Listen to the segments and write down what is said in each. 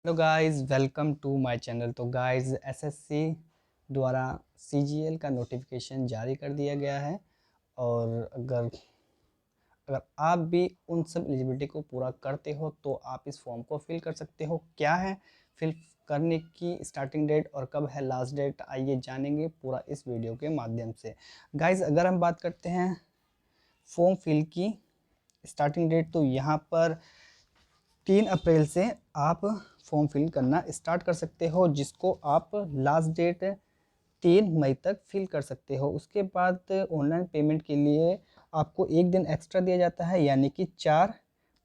Hello guys, welcome to my channel. तो guys, SSC द्वारा CGL का नोटिफिकेशन जारी कर दिया गया है। और अगर अगर आप भी उन सब एलिजिबिलिटी को पूरा करते हो तो आप इस फॉर्म को फिल कर सकते हो। क्या है फिल करने की स्टार्टिंग डेट और कब है लास्ट डेट, आइए जानेंगे पूरा इस वीडियो के माध्यम से। गाइस, अगर हम बात करते हैं फॉर्म फिल की स्टार्टिंग डेट, तो यहाँ पर 3 अप्रैल से आप फॉर्म फिल करना स्टार्ट कर सकते हो, जिसको आप लास्ट डेट 3 मई तक फिल कर सकते हो। उसके बाद ऑनलाइन पेमेंट के लिए आपको एक दिन एक्स्ट्रा दिया जाता है, यानी कि 4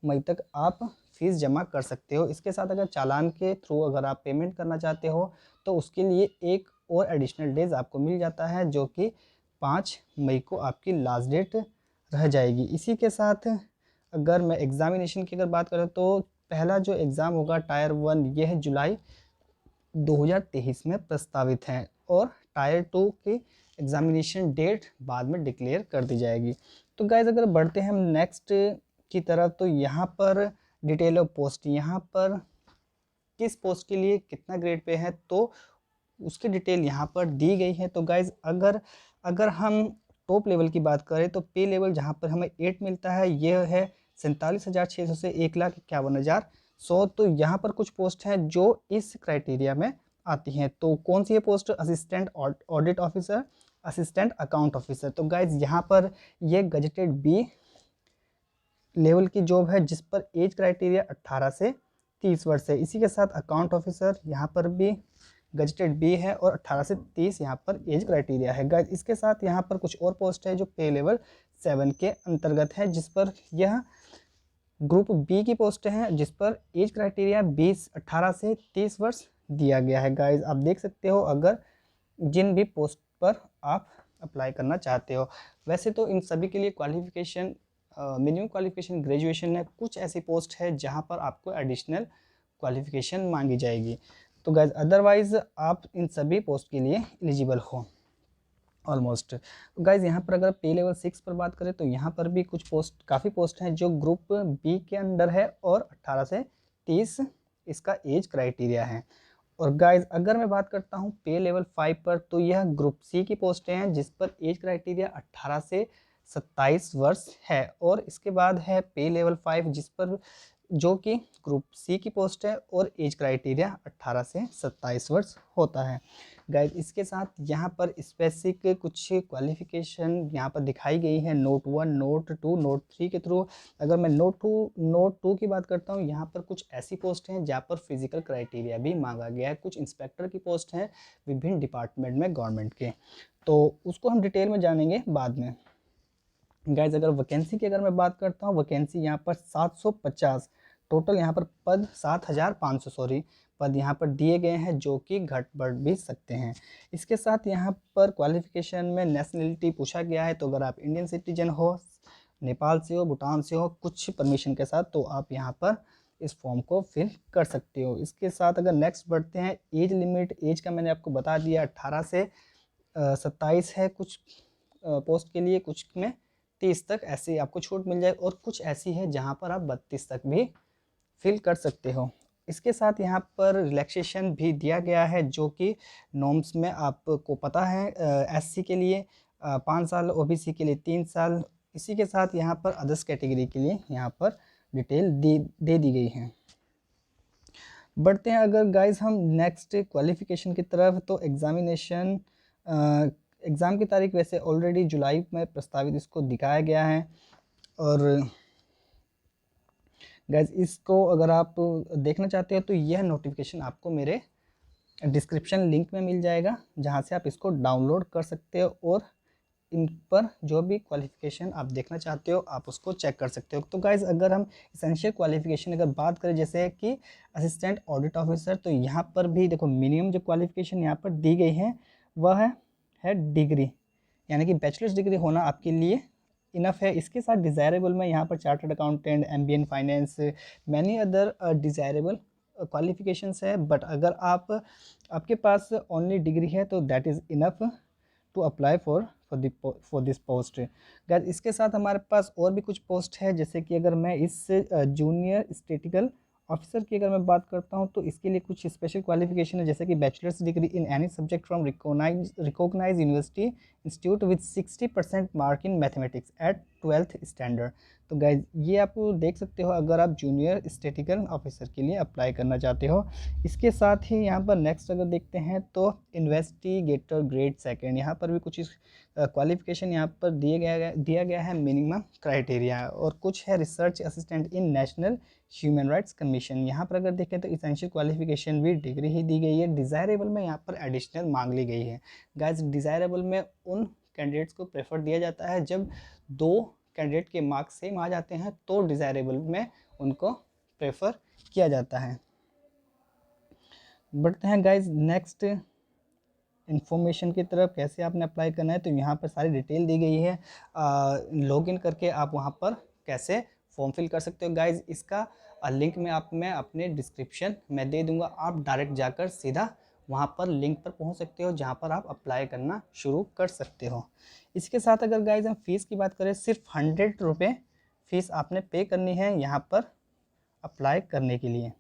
मई तक आप फीस जमा कर सकते हो। इसके साथ अगर चालान के थ्रू अगर आप पेमेंट करना चाहते हो तो उसके लिए एक और एडिशनल डेज आपको मिल जाता है, जो कि 5 मई को आपकी लास्ट डेट रह जाएगी। इसी के साथ अगर मैं एग्ज़ामिनेशन की अगर बात करूँ तो पहला जो एग्ज़ाम होगा टायर 1, यह जुलाई 2023 में प्रस्तावित है, और टायर 2 की एग्ज़ामिनेशन डेट बाद में डिक्लेयर कर दी जाएगी। तो गाइज, अगर बढ़ते हैं हम नेक्स्ट की तरफ, तो यहाँ पर डिटेल ऑफ पोस्ट, यहाँ पर किस पोस्ट के लिए कितना ग्रेड पे है तो उसकी डिटेल यहाँ पर दी गई है। तो गाइज, अगर अगर हम टॉप लेवल की बात करें तो पे लेवल जहाँ पर हमें 8 मिलता है, यह है 47,600 से 1,51,100। तो यहाँ पर कुछ पोस्ट हैं जो इस क्राइटेरिया में आती हैं। तो कौन सी है post? Assistant audit officer, assistant account officer. तो गाइज, यहाँ पर ये गजेटेड बी लेवल की जॉब है, जिस पर एज क्राइटेरिया 18 से 30 वर्ष है। इसी के साथ अकाउंट ऑफिसर, यहाँ पर भी गजेटेड बी है और 18 से 30 यहाँ पर एज क्राइटेरिया है। गाइस, इसके साथ यहाँ पर कुछ और पोस्ट है जो पे लेवल 7 के अंतर्गत है, जिस पर यह ग्रुप बी की पोस्ट है, जिस पर एज क्राइटेरिया 18 से 30 वर्ष दिया गया है। गाइस, आप देख सकते हो अगर जिन भी पोस्ट पर आप अप्लाई करना चाहते हो। वैसे तो इन सभी के लिए क्वालिफिकेशन मिनिमम क्वालिफिकेशन ग्रेजुएशन है। कुछ ऐसी पोस्ट है जहाँ पर आपको एडिशनल क्वालिफिकेशन मांगी जाएगी। तो गाइज, अदरवाइज आप इन सभी पोस्ट के लिए एलिजिबल हो ऑलमोस्ट। गाइज, यहाँ पर अगर पे लेवल 6 पर बात करें तो यहाँ पर भी कुछ पोस्ट, काफ़ी पोस्ट हैं जो ग्रुप बी के अंदर है और 18 से 30 इसका एज क्राइटेरिया है। और गाइज, अगर मैं बात करता हूँ पे लेवल 5 पर, तो यह ग्रुप सी की पोस्टें हैं, जिस पर एज क्राइटेरिया 18 से 27 वर्ष है। और इसके बाद है पे लेवल 5, जिस पर जो कि ग्रुप सी की पोस्ट है और एज क्राइटेरिया 18 से 27 वर्ष होता है। गाइज, इसके साथ यहाँ पर स्पेसिफिक कुछ क्वालिफिकेशन यहाँ पर दिखाई गई है नोट 1, नोट 2, नोट 3 के थ्रू। अगर मैं नोट टू की बात करता हूँ, यहाँ पर कुछ ऐसी पोस्ट हैं जहाँ पर फिजिकल क्राइटेरिया भी मांगा गया है। कुछ इंस्पेक्टर की पोस्ट हैं विभिन्न डिपार्टमेंट में गवर्नमेंट के, तो उसको हम डिटेल में जानेंगे बाद में। गाइज, अगर वैकेंसी की अगर मैं बात करता हूँ, वैकेंसी यहाँ पर 750 टोटल यहाँ पर पद 7,500 सॉरी पद यहाँ पर दिए गए हैं, जो कि घट बढ़ भी सकते हैं। इसके साथ यहाँ पर क्वालिफिकेशन में नेशनलिटी पूछा गया है। तो अगर आप इंडियन सिटीजन हो, नेपाल से हो, भूटान से हो, कुछ परमिशन के साथ, तो आप यहाँ पर इस फॉर्म को फिल कर सकते हो। इसके साथ अगर नेक्स्ट बढ़ते हैं, एज लिमिट, एज का मैंने आपको बता दिया 18 से 27 है कुछ पोस्ट के लिए, कुछ में 30 तक ऐसे आपको छूट मिल जाए, और कुछ ऐसी है जहाँ पर आप 32 तक भी फिल कर सकते हो। इसके साथ यहाँ पर रिलैक्सेशन भी दिया गया है, जो कि नॉर्म्स में आपको पता है, एससी के लिए 5 साल, ओबीसी के लिए 3 साल। इसी के साथ यहाँ पर अदर्स कैटेगरी के लिए यहाँ पर डिटेल दे दी गई है। बढ़ते हैं अगर गाइस हम नेक्स्ट क्वालिफिकेशन की तरफ, तो एग्ज़ामिनेशन एग्ज़ाम की तारीख वैसे ऑलरेडी जुलाई में प्रस्तावित इसको दिखाया गया है। और गाइज, इसको अगर आप देखना चाहते हो तो यह नोटिफिकेशन आपको मेरे डिस्क्रिप्शन लिंक में मिल जाएगा, जहां से आप इसको डाउनलोड कर सकते हो, और इन पर जो भी क्वालिफिकेशन आप देखना चाहते हो आप उसको चेक कर सकते हो। तो गाइज, अगर हम इसेंशियल क्वालिफिकेशन अगर बात करें, जैसे कि असिस्टेंट ऑडिट ऑफिसर, तो यहाँ पर भी देखो मिनिमम जो क्वालिफिकेशन यहाँ पर दी गई है वह है डिग्री, यानी कि बैचलर्स डिग्री होना आपके लिए इनफ है। इसके साथ डिज़ायरेबल में यहाँ पर chartered accountant, MBA in finance, many other desirable qualifications है। बट अगर आपके पास ओनली डिग्री है तो that is enough to apply for this post. Guys, इसके साथ हमारे पास और भी कुछ पोस्ट है, जैसे कि अगर मैं इस जूनियर स्टैटिकल ऑफिसर की अगर मैं बात करता हूँ तो इसके लिए कुछ स्पेशल क्वालिफिकेशन है, जैसे कि bachelor's degree in any subject from recognise university institute with 60% mark in mathematics at 12th standard. तो गाइज ये आप देख सकते हो अगर आप जूनियर स्टैटिकल ऑफिसर के लिए अप्लाई करना चाहते हो। इसके साथ ही यहाँ पर नेक्स्ट अगर देखते हैं तो इन्वेस्टिगेटर ग्रेड सेकेंड, यहाँ पर भी कुछ क्वालिफिकेशन यहाँ पर दिया गया है मिनिमम क्राइटेरिया, और कुछ है research assistant in national human rights commission. यहाँ पर अगर देखें तो इसेंशियल क्वालिफिकेशन भी डिग्री ही दी गई है। डिज़ायरेबल में यहाँ पर एडिशनल मांग ली गई है। गाइस डिज़ायरेबल में उन कैंडिडेट्स को प्रेफर दिया जाता है जब 2 कैंडिडेट के मार्क्स सेम आ जाते हैं तो डिज़ायरेबल में उनको प्रेफर किया जाता है। बढ़ते हैं गाइस नेक्स्ट इन्फॉर्मेशन की तरफ, कैसे आपने अप्लाई करना है। तो यहाँ पर सारी डिटेल दी गई है, लॉगिन करके आप वहाँ पर कैसे फॉर्म फिल कर सकते हो। गाइज इसका लिंक मैं अपने डिस्क्रिप्शन में दे दूँगा, आप डायरेक्ट जाकर सीधा वहाँ पर लिंक पर पहुँच सकते हो जहाँ पर आप अप्लाई करना शुरू कर सकते हो। इसके साथ अगर गाइज हम फ़ीस की बात करें, सिर्फ 100 रुपये फ़ीस आपने पे करनी है यहाँ पर अप्लाई करने के लिए।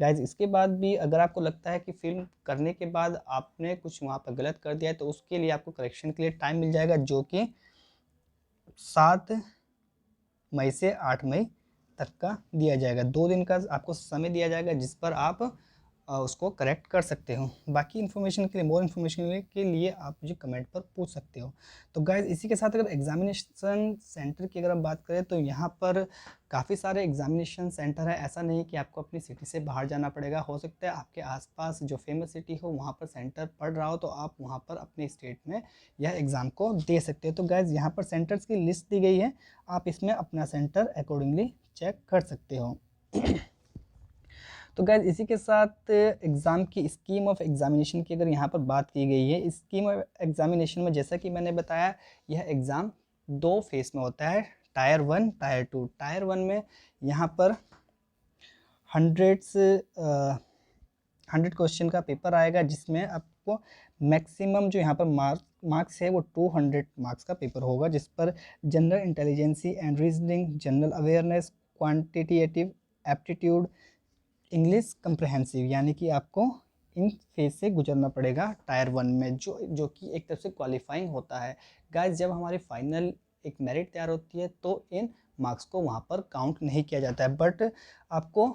गाइज इसके बाद भी अगर आपको लगता है कि फिल्म करने के बाद आपने कुछ वहाँ पर गलत कर दिया है तो उसके लिए आपको करेक्शन के लिए टाइम मिल जाएगा, जो कि 7 मई से 8 मई तक का दिया जाएगा। 2 दिन का आपको समय दिया जाएगा जिस पर आप उसको करेक्ट कर सकते हो। बाकी इन्फॉर्मेशन के लिए, मोर इन्फॉर्मेशन के लिए आप मुझे कमेंट पर पूछ सकते हो। तो गाइज इसी के साथ अगर एग्जामिनेशन सेंटर की अगर हम बात करें तो यहाँ पर काफ़ी सारे एग्जामिनेशन सेंटर है। ऐसा नहीं कि आपको अपनी सिटी से बाहर जाना पड़ेगा, हो सकता है आपके आसपास जो फेमस सिटी हो वहाँ पर सेंटर पड़ रहा हो तो आप वहाँ पर अपने स्टेट में यह एग्ज़ाम को दे सकते हो। तो गाइज यहाँ पर सेंटर्स की लिस्ट दी गई है, आप इसमें अपना सेंटर अकॉर्डिंगली चेक कर सकते हो। तो गाइज इसी के साथ एग्ज़ाम की स्कीम ऑफ एग्ज़ामिनेशन की अगर यहाँ पर बात की गई है, स्कीम ऑफ एग्ज़ामिनेशन में जैसा कि मैंने बताया यह एग्ज़ाम 2 फेस में होता है, टायर 1 टायर 2। टायर 1 में यहाँ पर 100 क्वेश्चन का पेपर आएगा जिसमें आपको मैक्सिमम जो यहाँ पर मार्क्स है वो 200 मार्क्स का पेपर होगा, जिस पर general intelligence and reasoning, general awareness, quantitative aptitude, English comprehensive, यानी कि आपको इन फेज से गुजरना पड़ेगा टायर 1 में, जो कि एक तरफ से क्वालिफाइंग होता है। गाइस जब हमारी फाइनल एक मेरिट तैयार होती है तो इन मार्क्स को वहाँ पर काउंट नहीं किया जाता है, बट आपको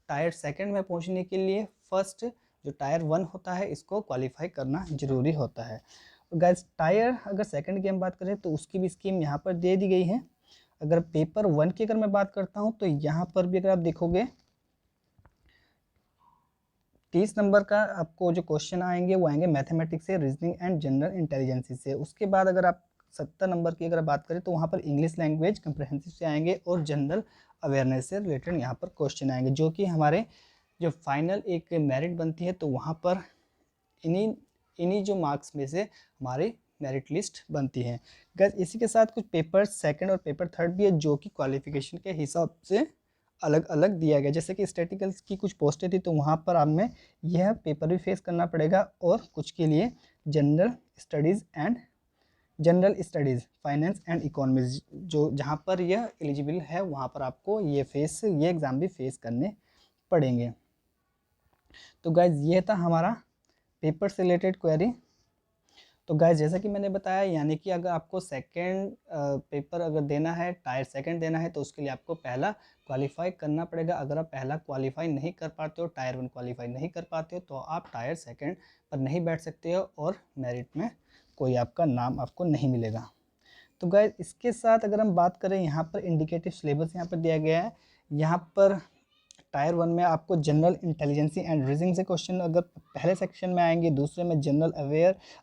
टायर 2 में पहुँचने के लिए फर्स्ट जो टायर 1 होता है इसको क्वालिफाई करना ज़रूरी होता है। गाइस टायर अगर 2 की हम बात करें तो उसकी भी स्कीम यहाँ पर दे दी गई है। अगर पेपर 1 की अगर मैं बात करता हूँ तो यहाँ पर भी अगर आप देखोगे 30 नंबर का आपको जो क्वेश्चन आएंगे वो आएंगे मैथमेटिक्स से, रीजनिंग एंड जनरल इंटेलिजेंसी से। उसके बाद अगर आप 70 नंबर की अगर बात करें तो वहाँ पर इंग्लिश लैंग्वेज कंप्रहेंसिव से आएंगे और जनरल अवेयरनेस से रिलेटेड यहाँ पर क्वेश्चन आएंगे, जो कि हमारे जो फाइनल एक मेरिट बनती है तो वहाँ पर इन्हीं जो मार्क्स में से हमारी मेरिट लिस्ट बनती है। गाइस इसी के साथ कुछ पेपर 2 और पेपर 3 भी है जो कि क्वालिफिकेशन के हिसाब से अलग अलग दिया गया। जैसे कि स्टैटिकल्स की कुछ पोस्टें थी तो वहाँ पर हमें यह पेपर भी फेस करना पड़ेगा, और कुछ के लिए general studies finance and economics जो जहाँ पर यह एलिजिबल है वहाँ पर आपको ये एग्ज़ाम भी फेस करने पड़ेंगे। तो गाइज ये था हमारा पेपर से रिलेटेड क्वेरी। तो गाइज जैसा कि मैंने बताया, यानी कि अगर आपको सेकंड पेपर अगर देना है, टायर 2 देना है तो उसके लिए आपको पहला क्वालिफाई करना पड़ेगा। अगर आप पहला क्वालिफाई नहीं कर पाते हो, टायर 1 क्वालिफाई नहीं कर पाते हो तो आप टायर 2 पर नहीं बैठ सकते हो और मेरिट में कोई आपका नाम आपको नहीं मिलेगा। तो गाइज इसके साथ अगर हम बात करें, यहाँ पर इंडिकेटिव सिलेबस यहाँ पर दिया गया है। यहाँ पर टायर 1 में आपको जनरल इंटेलिजेंसी एंड रीजनिंग से क्वेश्चन अगर पहले सेक्शन में आएंगे, दूसरे में जनरल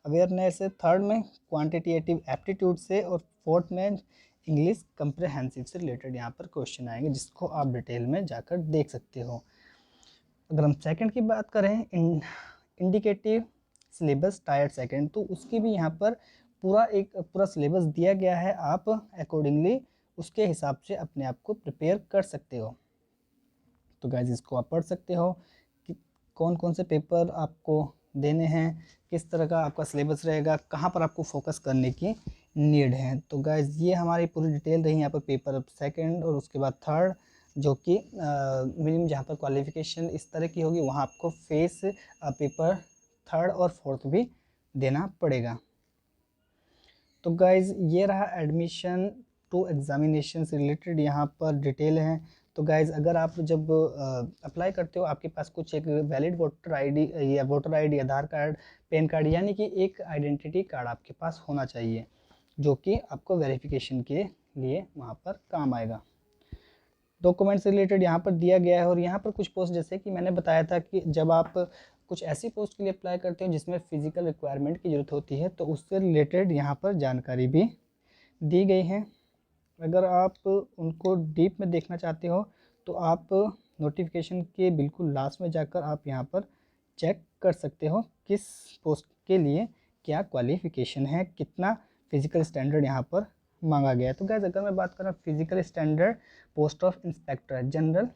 अवेयरनेस से, थर्ड में क्वांटिटेटिव एप्टीट्यूड से, और फोर्थ में इंग्लिश कंप्रहेंसिव से रिलेटेड यहाँ पर क्वेश्चन आएंगे जिसको आप डिटेल में जाकर देख सकते हो। अगर हम सेकंड की बात करें, इंडिकेटिव सिलेबस टायर 2, तो उसकी भी यहाँ पर पूरा सिलेबस दिया गया है, आप अकॉर्डिंगली उसके हिसाब से अपने आप को प्रिपेयर कर सकते हो। तो गाइज इसको आप पढ़ सकते हो कि कौन कौन से पेपर आपको देने हैं, किस तरह का आपका सिलेबस रहेगा, कहाँ पर आपको फोकस करने की नीड है। तो गाइज ये हमारी पूरी डिटेल रही यहाँ पर पेपर 2 और उसके बाद 3 जो कि मिनिमम जहाँ पर क्वालिफ़िकेशन इस तरह की होगी वहाँ आपको फेस पेपर 3rd और 4th भी देना पड़ेगा। तो गाइज़ ये रहा एडमिशन टू एग्ज़ामिनेशन से रिलेटेड यहाँ पर डिटेल है। तो गाइज़ अगर आप जब अप्लाई करते हो आपके पास कुछ एक वैलिड वोटर आईडी या वोटर आईडी, आधार कार्ड, पैन कार्ड यानी कि एक आइडेंटिटी कार्ड आपके पास होना चाहिए जो कि आपको वेरिफिकेशन के लिए वहाँ पर काम आएगा। डॉक्यूमेंट्स रिलेटेड यहाँ पर दिया गया है और यहाँ पर कुछ पोस्ट जैसे कि मैंने बताया था कि जब आप कुछ ऐसी पोस्ट के लिए अप्लाई करते हो जिसमें फ़िज़िकल रिक्वायरमेंट की ज़रूरत होती है तो उससे रिलेटेड यहाँ पर जानकारी भी दी गई है। अगर आप उनको डीप में देखना चाहते हो तो आप नोटिफिकेशन के बिल्कुल लास्ट में जाकर आप यहाँ पर चेक कर सकते हो किस पोस्ट के लिए क्या क्वालिफ़िकेशन है, कितना फ़िज़िकल स्टैंडर्ड यहाँ पर मांगा गया है। तो गाइस अगर मैं बात करूँ physical standard post of inspector general,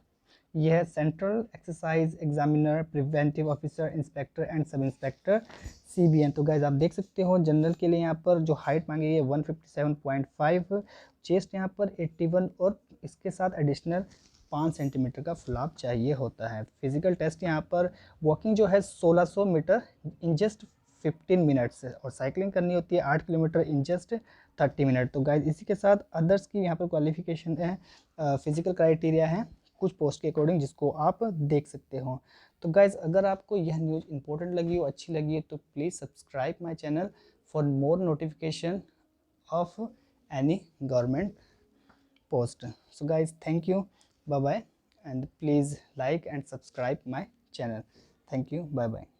यह है central exercise examiner, preventive officer, inspector and sub inspector CBN। तो गाइस आप देख सकते हो जनरल के लिए यहाँ पर जो हाइट मांगी गई है 157.5, चेस्ट यहाँ पर 81 और इसके साथ एडिशनल 5 सेंटीमीटर का फ्लैप चाहिए होता है। फिजिकल टेस्ट यहाँ पर वॉकिंग जो है 1600 मीटर इन जस्ट 15 मिनट्स और साइकिलिंग करनी होती है 8 किलोमीटर इन जस्ट 30 मिनट। तो गाइज इसी के साथ अदर्स की यहाँ पर क्वालिफिकेशन है, फिजिकल क्राइटेरिया है कुछ पोस्ट के अकॉर्डिंग जिसको आप देख सकते हो। तो गाइज अगर आपको यह न्यूज़ इंपॉर्टेंट लगी हो, अच्छी लगी है तो please subscribe my channel for more notification of any government post. So guys, thank you, bye bye, and please like and subscribe my channel. Thank you, bye bye.